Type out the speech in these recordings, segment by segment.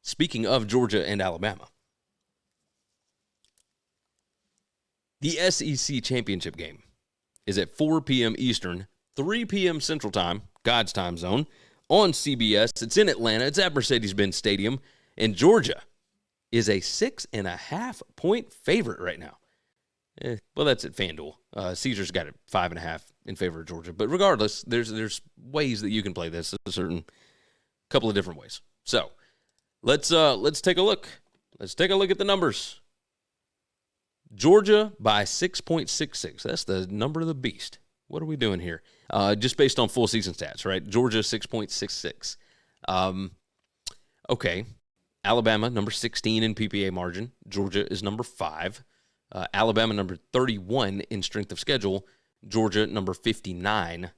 Speaking of Georgia and Alabama, the SEC championship game is at 4 p.m. Eastern, 3 p.m. Central Time, God's time zone, on CBS. It's in Atlanta. It's at Mercedes-Benz Stadium, and Georgia is a 6.5-point favorite right now. Well, that's at FanDuel. Caesar's got it 5.5 in favor of Georgia. But regardless, there's ways that you can play this, a certain couple of different ways. So let's take a look. Let's take a look at the numbers. Georgia by 6.66. That's the number of the beast. What are we doing here? Just based on full season stats, right? Georgia 6.66. Okay. Alabama, number 16 in PPA margin. Georgia is number 5. Alabama, number 31 in strength of schedule. Georgia, number 59.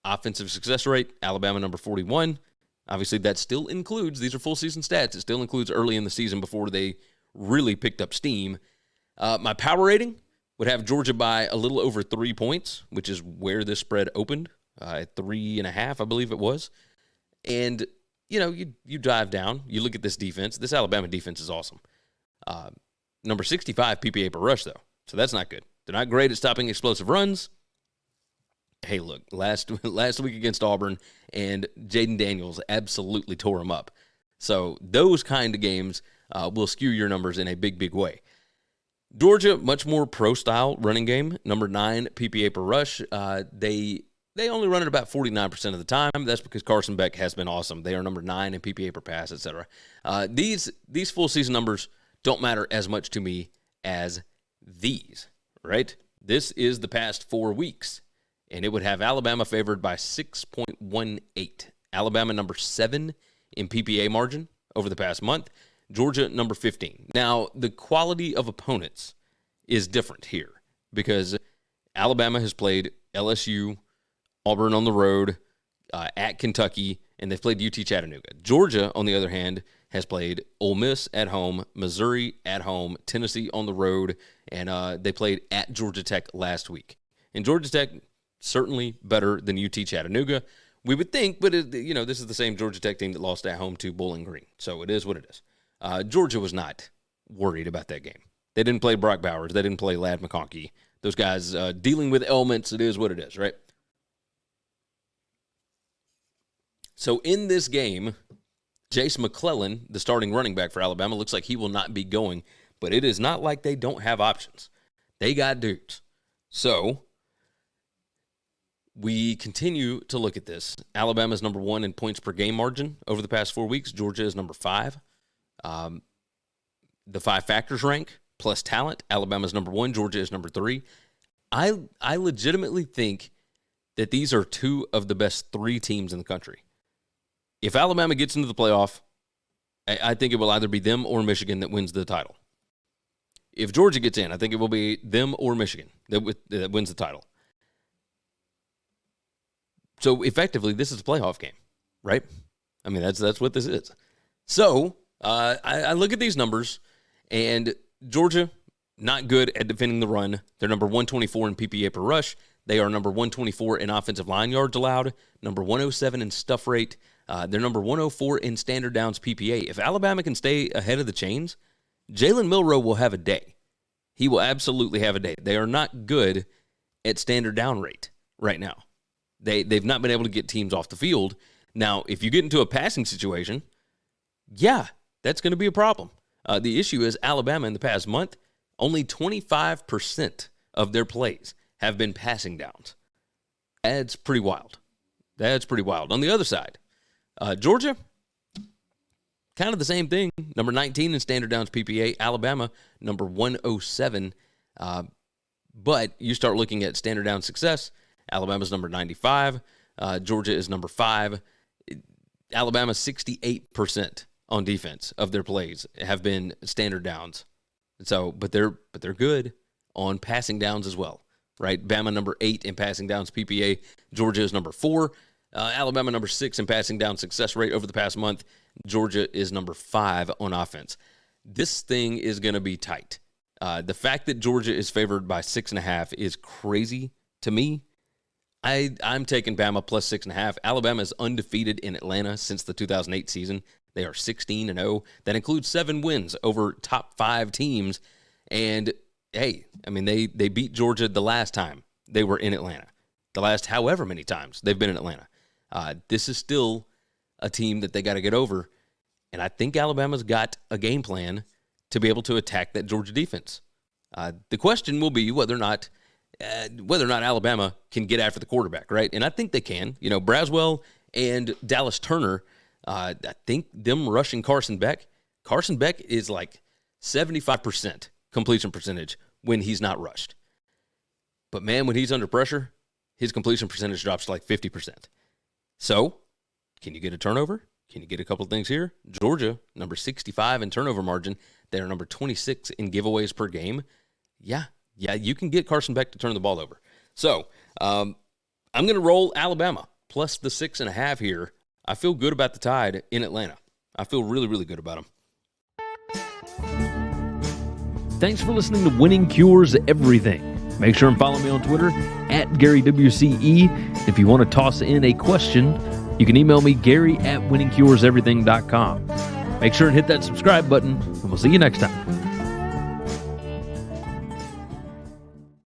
Offensive success rate, Alabama, number 41. Obviously, that still includes, these are full season stats, it still includes early in the season before they really picked up steam. My power rating would have Georgia by a little over 3 points, which is where this spread opened, at 3.5, I believe it was. And you dive down, you look at this defense. This Alabama defense is awesome. Number 65 PPA per rush, though, so that's not good. They're not great at stopping explosive runs. Hey, look, last week against Auburn, and Jaden Daniels absolutely tore them up. So those kind of games will skew your numbers in a big, big way. Georgia, much more pro-style running game. Number 9 PPA per rush. They only run it about 49% of the time. That's because Carson Beck has been awesome. They are number 9 in PPA per pass, etc. These full season numbers don't matter as much to me as these, right? This is the past 4 weeks, and it would have Alabama favored by 6.18. Alabama number 7 in PPA margin over the past month. Georgia number 15. Now, the quality of opponents is different here because Alabama has played LSU, Auburn on the road, at Kentucky, and they've played UT Chattanooga. Georgia, on the other hand, has played Ole Miss at home, Missouri at home, Tennessee on the road, and they played at Georgia Tech last week. And Georgia Tech, certainly better than UT Chattanooga, we would think, but this is the same Georgia Tech team that lost at home to Bowling Green, so it is what it is. Georgia was not worried about that game. They didn't play Brock Bowers. They didn't play Ladd McConkey. Those guys dealing with ailments, it is what it is, right? So in this game, Jace McClellan, the starting running back for Alabama, looks like he will not be going, but it is not like they don't have options. They got dudes. So we continue to look at this. Alabama's number 1 in points per game margin over the past 4 weeks. Georgia is number 5. The 5 factors rank plus talent. Alabama's number 1. Georgia is number 3. I legitimately think that these are 2 of the best 3 teams in the country. If Alabama gets into the playoff, I think it will either be them or Michigan that wins the title. If Georgia gets in, I think it will be them or Michigan that wins the title. So effectively, this is a playoff game, right? I mean, that's what this is. So I look at these numbers, and Georgia, not good at defending the run. They're number 124 in PPA per rush. They are number 124 in offensive line yards allowed, number 107 in stuff rate. They're number 104 in standard downs PPA. If Alabama can stay ahead of the chains, Jalen Milroe will have a day. He will absolutely have a day. They are not good at standard down rate right now. They've not been able to get teams off the field. Now, if you get into a passing situation, yeah, that's going to be a problem. The issue is Alabama in the past month, only 25% of their plays have been passing downs. That's pretty wild. That's pretty wild. On the other side, Georgia, kind of the same thing. Number 19 in standard downs PPA. Alabama, number 107. But you start looking at standard down success. Alabama's number 95. Georgia is number 5. Alabama, 68% on defense of their plays have been standard downs. So, but they're good on passing downs as well, right? Bama number 8 in passing downs PPA. Georgia is number 4. Alabama number 6 in passing down success rate over the past month. Georgia is number 5 on offense. This thing is going to be tight. The fact that Georgia is favored by 6.5 is crazy to me. I'm taking Bama plus 6.5. Alabama is undefeated in Atlanta since the 2008 season. They are 16-0. That includes 7 wins over top 5 teams. And hey, I mean, they beat Georgia the last time they were in Atlanta. The last however many times they've been in Atlanta. This is still a team that they got to get over. And I think Alabama's got a game plan to be able to attack that Georgia defense. The question will be whether or not Alabama can get after the quarterback, right? And I think they can. You know, Braswell and Dallas Turner, I think them rushing Carson Beck is like 75% completion percentage when he's not rushed. But man, when he's under pressure, his completion percentage drops to like 50%. So, can you get a turnover? Can you get a couple of things here? Georgia, number 65 in turnover margin. They're number 26 in giveaways per game. Yeah, you can get Carson Beck to turn the ball over. So, I'm going to roll Alabama plus the 6.5 here. I feel good about the Tide in Atlanta. I feel really, really good about them. Thanks for listening to Winning Cures Everything. Make sure and follow me on Twitter @GaryWCE. If you want to toss in a question, you can email me, Gary@winningcureseverything.com. Make sure and hit that subscribe button, and we'll see you next time.